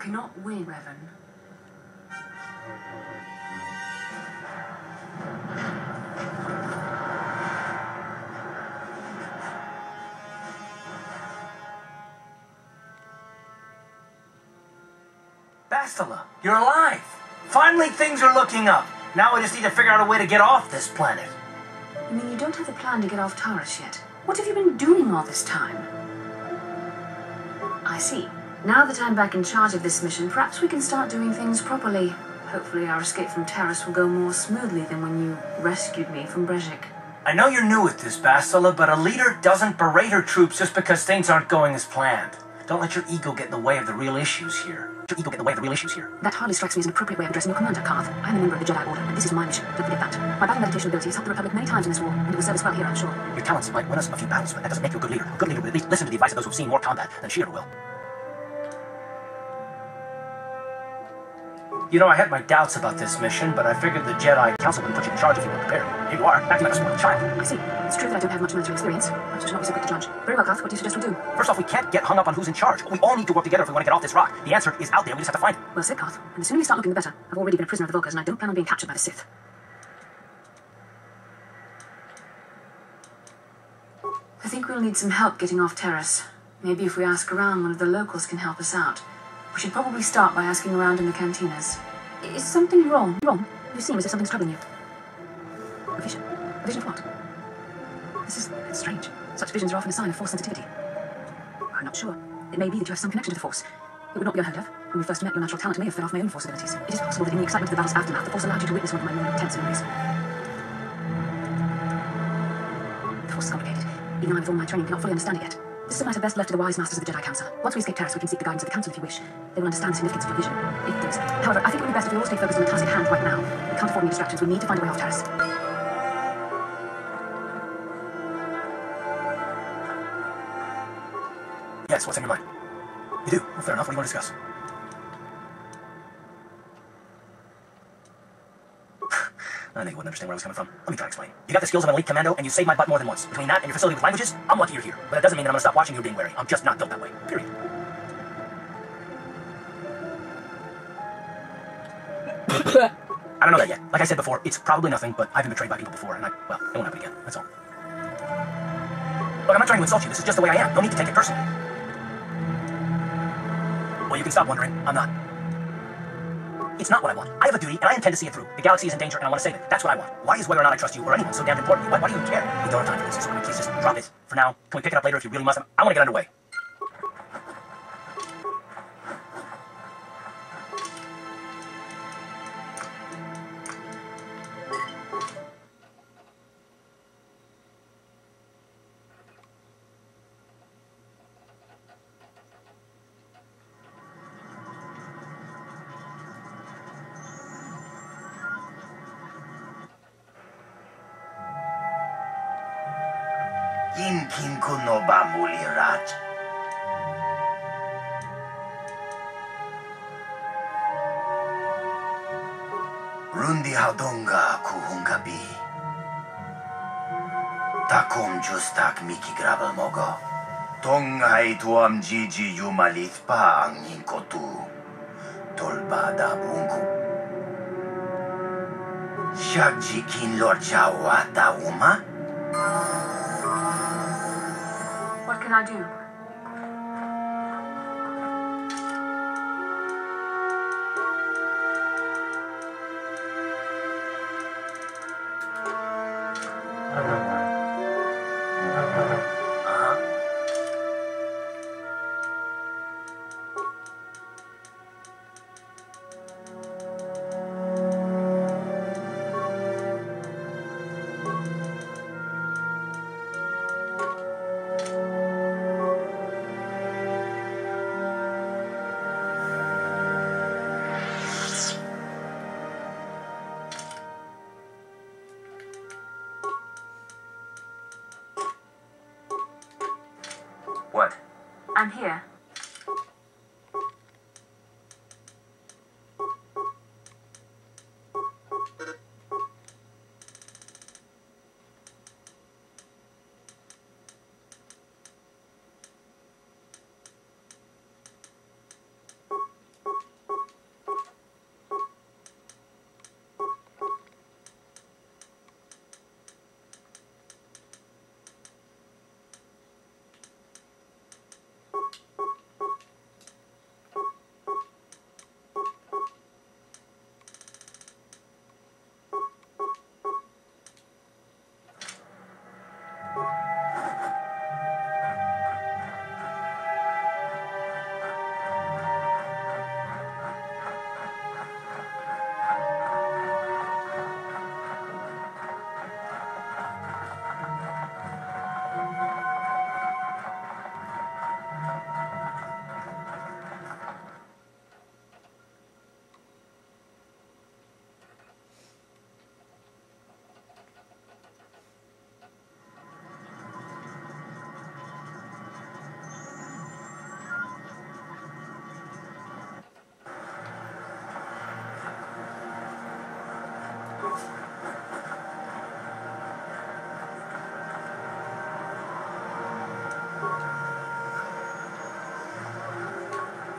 cannot win, Revan. Bastila, you're alive! Finally things are looking up. Now I just need to figure out a way to get off this planet. You mean you don't have a plan to get off Taris yet? What have you been doing all this time? I see. Now that I'm back in charge of this mission, perhaps we can start doing things properly. Hopefully our escape from Taris will go more smoothly than when you rescued me from Brejik. I know you're new at this, Bastila, but a leader doesn't berate her troops just because things aren't going as planned. Don't let your ego get in the way of the real issues here. That hardly strikes me as an appropriate way of addressing your commander, Karth. I'm a member of the Jedi Order, and this is my mission. Don't forget that. My battle meditation abilities helped the Republic many times in this war, and it will serve us well here, I'm sure. Your talents might win us a few battles, but that doesn't make you a good leader. A good leader will at least listen to the advice of those who've seen more combat than she ever will. You know, I had my doubts about this mission, but I figured the Jedi Council wouldn't put you in charge if you weren't prepared. Here you are, acting like a spoiled child. I see. It's true that I don't have much military experience, but I should not be so quick to judge. Very well, Karth, what do you suggest we do? First off, we can't get hung up on who's in charge. We all need to work together if we want to get off this rock. The answer is out there, we just have to find it. Well said, Karth. And the sooner we start looking, the better. I've already been a prisoner of the Vulkars, and I don't plan on being captured by the Sith. I think we'll need some help getting off Taris. Maybe if we ask around, one of the locals can help us out. We should probably start by asking around in the cantinas. Is something wrong? Wrong? You seem as if something's troubling you. A vision? A vision of what? It's strange. Such visions are often a sign of Force sensitivity. I'm not sure. It may be that you have some connection to the Force. It would not be unheard of. When we first met, your natural talent may have fed off my own Force abilities. It is possible that in the excitement of the battle's aftermath, the Force allowed you to witness one of my more intense memories. The Force is complicated. Even I, with all my training, cannot fully understand it yet. This is a matter best left to the wise masters of the Jedi Council. Once we escape Taris, we can seek the guidance of the Council if you wish. They will understand the significance of your vision. If there is. However, I think it would be best if we all stay focused on the task at hand right now. We can't afford any distractions. We need to find a way off Taris. Yes, what's on your mind? You do? Well, fair enough. What do you want to discuss? I think you wouldn't understand where I was coming from. Let me try to explain. You got the skills of an elite commando, and you saved my butt more than once. Between that and your facility with languages, I'm lucky you're here. But that doesn't mean that I'm gonna stop watching you being wary. I'm just not built that way. Period. I don't know that yet. Like I said before, it's probably nothing, but I've been betrayed by people before, and it won't happen again. That's all. Look, I'm not trying to insult you. This is just the way I am. No need to take it personally. Well, you can stop wondering. I'm not. It's not what I want. I have a duty, and I intend to see it through. The galaxy is in danger, and I want to save it. That's what I want. Why is whether or not I trust you or anyone so damn important? Why do you even care? We don't have time for this, so can we please just drop it for now? Can we pick it up later if you really must? I want to get underway. Inkin kuno ba mulirat? Rundi haudonga kuhungabi. Takom justak miki gravel mogo. Tongai tuam jiji yumalit pa ang inkotu. Tolba da bungu. Shagjikin lord jawa da uma? What can I do? What? I'm here.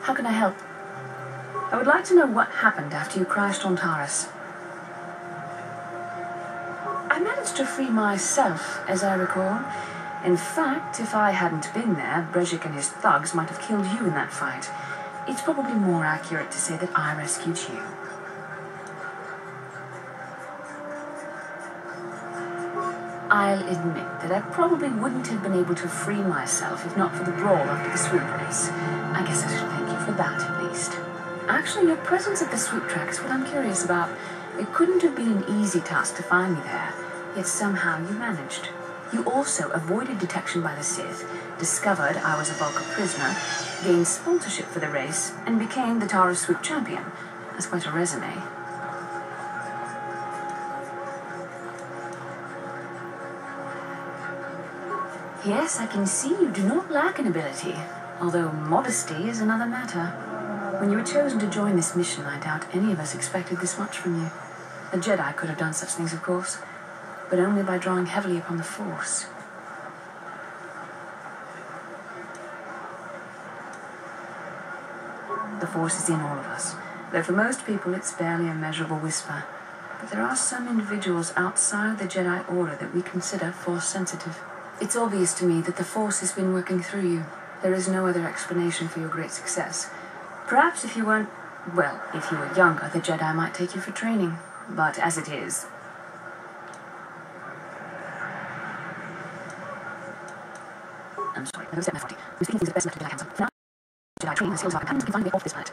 How can I help? I would like to know what happened after you crashed on Taris. I managed to free myself, as I recall. In fact, if I hadn't been there, Brejik and his thugs might have killed you in that fight. It's probably more accurate to say that I rescued you. I'll admit that I probably wouldn't have been able to free myself if not for the brawl after the swoop race. I guess I should thank you for that, at least. Actually, your presence at the swoop track is what I'm curious about. It couldn't have been an easy task to find me there, yet somehow you managed. You also avoided detection by the Sith, discovered I was a Vulcan prisoner, gained sponsorship for the race, and became the Taris swoop champion. That's quite a resume. Yes, I can see you do not lack an ability, although modesty is another matter. When you were chosen to join this mission, I doubt any of us expected this much from you. A Jedi could have done such things, of course, but only by drawing heavily upon the Force. The Force is in all of us, though for most people it's barely a measurable whisper. But there are some individuals outside the Jedi Order that we consider Force-sensitive. It's obvious to me that the Force has been working through you. There is no other explanation for your great success. Perhaps if you weren't... well, if you were younger, the Jedi might take you for training. But as it is... I'm sorry, I overstepped my authority. I'm speaking things at best left to be like handsome. For now, Jedi training the skills of our companions can find me off this planet.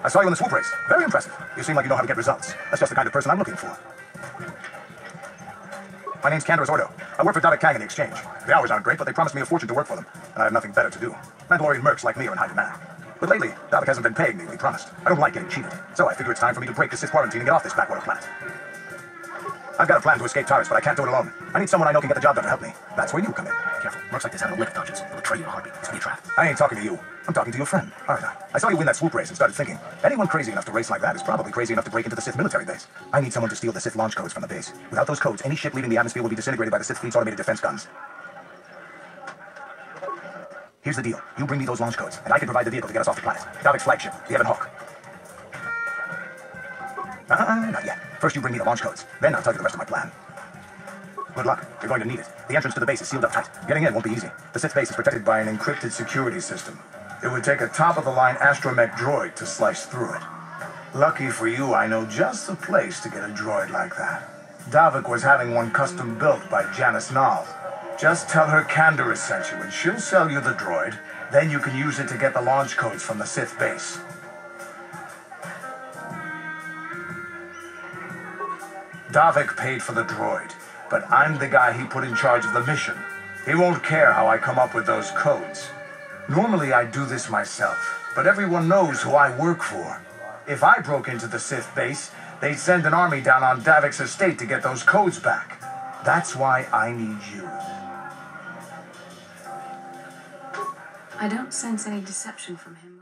I saw you in the swoop race. Very impressive. You seem like you know how to get results. That's just the kind of person I'm looking for. My name's Canderous Ordo. I work for Davik Kang in the exchange. The hours aren't great, but they promised me a fortune to work for them, and I have nothing better to do. Mandalorian mercs like me are in high demand. But lately, Davik hasn't been paying me what he promised. I don't like getting cheated, so I figure it's time for me to break the Sith quarantine and get off this backwater planet. I've got a plan to escape Taris, but I can't do it alone. I need someone I know can get the job done to help me. That's where you come in. Careful. Mercs like this have no lick of conscience. They'll betray you in a heartbeat. It's gonna be a trap. I ain't talking to you. I'm talking to your friend, aren't I? I saw you win that swoop race and started thinking, anyone crazy enough to race like that is probably crazy enough to break into the Sith military base. I need someone to steal the Sith launch codes from the base. Without those codes, any ship leaving the atmosphere will be disintegrated by the Sith fleet's automated defense guns. Here's the deal. You bring me those launch codes, and I can provide the vehicle to get us off the planet. Davik's flagship, the Evan Hawk. Not yet. First you bring me the launch codes, then I'll tell you the rest of my plan. Good luck. You're going to need it. The entrance to the base is sealed up tight. Getting in won't be easy. The Sith base is protected by an encrypted security system. It would take a top-of-the-line astromech droid to slice through it. Lucky for you, I know just the place to get a droid like that. Davik was having one custom built by Janice Nall. Just tell her Canderous sent you, and she'll sell you the droid. Then you can use it to get the launch codes from the Sith base. Davik paid for the droid, but I'm the guy he put in charge of the mission. He won't care how I come up with those codes. Normally I do this myself, but everyone knows who I work for. If I broke into the Sith base, they'd send an army down on Davik's estate to get those codes back. That's why I need you. I don't sense any deception from him.